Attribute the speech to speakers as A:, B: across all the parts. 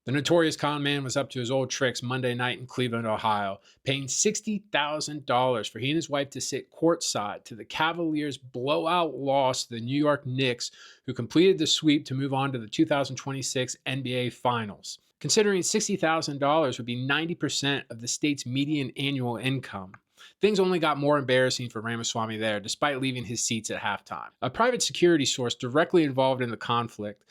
A: The notorious conman was up to his old tricks Monday night in Cleveland, Ohio, paying $60,000 for he and his wife to sit courtside to the Cavaliers' blowout loss to the New York Knicks, who completed the sweep to move on to the 2026 NBA Finals. Considering $60,000 would be 90% of the state's median annual income. Things only got more embarrassing for Ramaswamy there, despite leaving his seats at halftime. A private security source directly involved in the conflict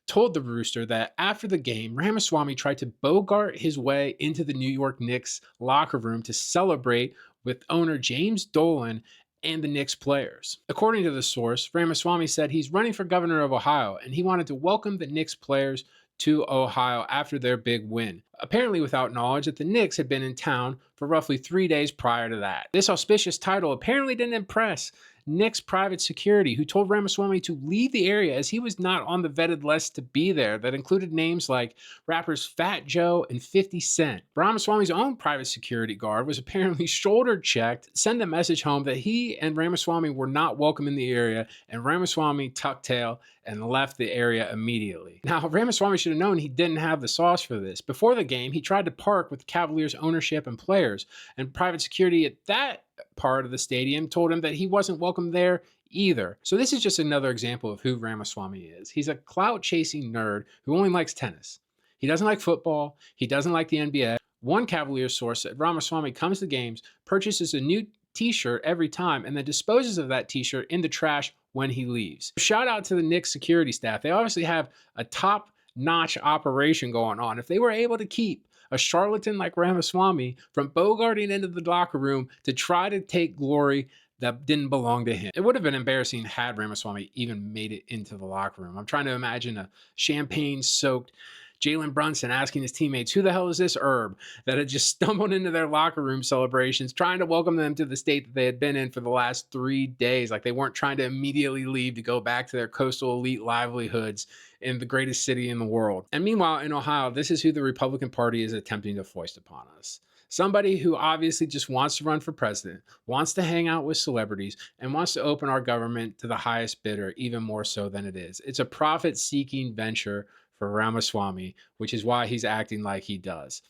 A: told the Rooster that after the game, Ramaswamy tried to bogart his way into the New York Knicks locker room to celebrate with owner James Dolan and the Knicks players. According to the source, Ramaswamy said he's running for governor of Ohio and he wanted to welcome the Knicks players to Ohio after their big win, apparently without knowledge that the Knicks had been in town for roughly 3 days prior to that. This auspicious title apparently didn't impress Knicks private security, who told Ramaswamy to leave the area as he was not on the vetted list to be there, that included names like rappers Fat Joe and 50 Cent. Ramaswamy's own private security guard was apparently shoulder checked, sent a message home that he and Ramaswamy were not welcome in the area, and Ramaswamy tucked tail and left the area immediately. Now, Ramaswamy should have known he didn't have the sauce for this. Before the game, he tried to park with Cavaliers ownership and players, and private security at that part of the stadium told him that he wasn't welcome there either. So this is just another example of who Ramaswamy is. He's a clout chasing nerd who only likes tennis. He doesn't like football. He doesn't like the NBA. One Cavalier source said Ramaswamy comes to games, purchases a new t-shirt every time, and then disposes of that t-shirt in the trash when he leaves. Shout out to the Knicks security staff. They obviously have a top-notch operation going on. If they were able to keep a charlatan like Ramaswamy from bogarting into the locker room to try to take glory that didn't belong to him. It would have been embarrassing had Ramaswamy even made it into the locker room. I'm trying to imagine a champagne-soaked Jalen Brunson asking his teammates, who the hell is this herb that had just stumbled into their locker room celebrations, trying to welcome them to the state that they had been in for the last 3 days. Like they weren't trying to immediately leave to go back to their coastal elite livelihoods in the greatest city in the world. And meanwhile, in Ohio, this is who the Republican Party is attempting to foist upon us. Somebody who obviously just wants to run for president, wants to hang out with celebrities, and wants to open our government to the highest bidder, even more so than it is. It's a profit-seeking venture for Ramaswamy, which is why he's acting like he does.